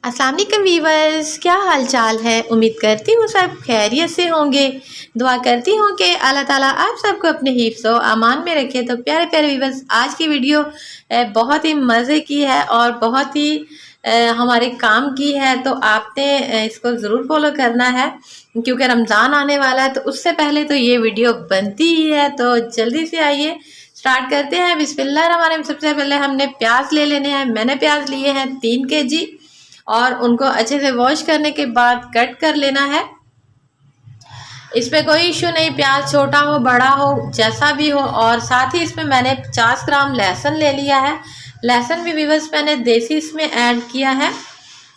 अस्सलाम वालेकुम वीवर्स, क्या हाल चाल है। उम्मीद करती हूँ सब खैरियत से होंगे। दुआ करती हूँ कि अल्लाह ताला आप सबको अपने हिफ्ज़ व अमान में रखे। तो प्यारे प्यारे वीवर्स, आज की वीडियो बहुत ही मज़े की है और बहुत ही हमारे काम की है। तो आपने इसको ज़रूर फॉलो करना है क्योंकि रमज़ान आने वाला है। तो उससे पहले तो ये वीडियो बनती ही है। तो जल्दी से आइए स्टार्ट करते हैं। बिस्मिल्लाहिर्रहमानिर्रहीम। सबसे पहले हमने प्याज ले लेने हैं। मैंने प्याज लिए हैं 3 kg और उनको अच्छे से वॉश करने के बाद कट कर लेना है। इस पे कोई इशू नहीं, प्याज छोटा हो बड़ा हो जैसा भी हो। और साथ ही इसमें मैंने 50 ग्राम लहसुन ले लिया है। लहसुन भी व्यूअर्स मैंने देसी इसमें ऐड किया है।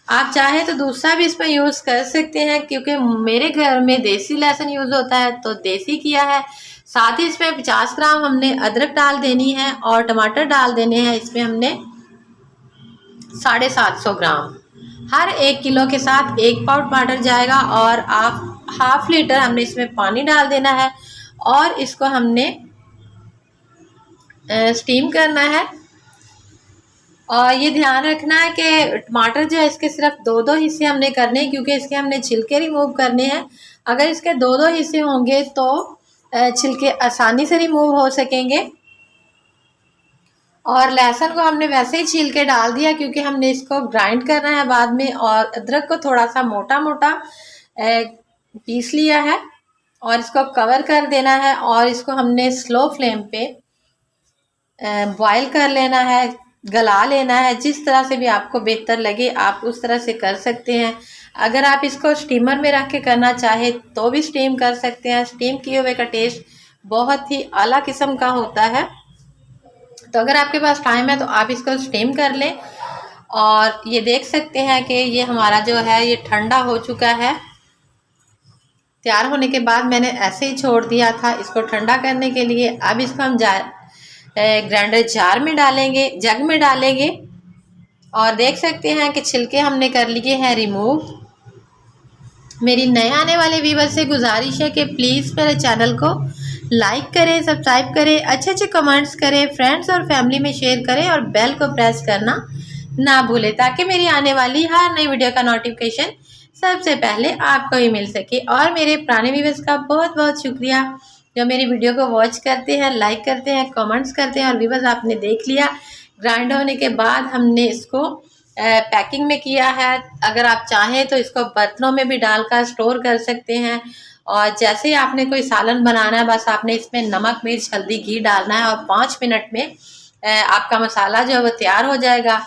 आप चाहे तो दूसरा भी इसमें यूज़ कर सकते हैं क्योंकि मेरे घर में देसी लहसुन यूज़ होता है तो देसी किया है। साथ ही इसमें 50 ग्राम हमने अदरक डाल देनी है और टमाटर डाल देने हैं। इसमें हमने 750 ग्राम। हर 1 किलो के साथ 1 पाव टमाटर जाएगा और आप ½ लीटर हमने इसमें पानी डाल देना है और इसको हमने स्टीम करना है। और ये ध्यान रखना है कि टमाटर जो है इसके सिर्फ 2-2 हिस्से हमने करने हैं क्योंकि इसके हमने छिलके रिमूव करने हैं। अगर इसके 2-2 हिस्से होंगे तो छिलके आसानी से रिमूव हो सकेंगे। और लहसुन को हमने वैसे ही छील के डाल दिया क्योंकि हमने इसको ग्राइंड करना है बाद में। और अदरक को थोड़ा सा मोटा मोटा पीस लिया है और इसको कवर कर देना है और इसको हमने स्लो फ्लेम पे बॉईल कर लेना है, गला लेना है। जिस तरह से भी आपको बेहतर लगे आप उस तरह से कर सकते हैं। अगर आप इसको स्टीमर में रख के करना चाहे तो भी स्टीम कर सकते हैं। स्टीम किए हुए का टेस्ट बहुत ही आला किस्म का होता है। तो अगर आपके पास टाइम है तो आप इसको स्टीम कर लें। और ये देख सकते हैं कि ये हमारा जो है ये ठंडा हो चुका है। तैयार होने के बाद मैंने ऐसे ही छोड़ दिया था इसको ठंडा करने के लिए। अब इसको हम ग्राइंडर जार में डालेंगे, जग में डालेंगे। और देख सकते हैं कि छिलके हमने कर लिए हैं रिमूव। मेरी नए आने वाले व्यूअर से गुजारिश है कि प्लीज़ मेरे चैनल को लाइक करें, सब्सक्राइब करें, अच्छे अच्छे कमेंट्स करें, फ्रेंड्स और फैमिली में शेयर करें और बेल को प्रेस करना ना भूलें ताकि मेरी आने वाली हर नई वीडियो का नोटिफिकेशन सबसे पहले आपको ही मिल सके। और मेरे पुराने व्यूअर्स का बहुत बहुत शुक्रिया जो मेरी वीडियो को वॉच करते हैं, लाइक करते हैं, कमेंट्स करते हैं। और व्यूअर्स आपने देख लिया ग्राइंड होने के बाद हमने इसको पैकिंग में किया है। अगर आप चाहें तो इसको बर्तनों में भी डालकर स्टोर कर सकते हैं। और जैसे ही आपने कोई सालन बनाना है बस आपने इसमें नमक, मिर्च, हल्दी, घी डालना है और 5 मिनट में आपका मसाला जो है वो तैयार हो जाएगा।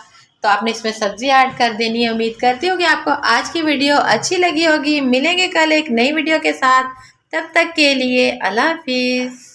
तो आपने इसमें सब्जी ऐड कर देनी है। उम्मीद करती हूँ कि आपको आज की वीडियो अच्छी लगी होगी। मिलेंगे कल एक नई वीडियो के साथ, तब तक के लिए अल्लाह हाफिज़।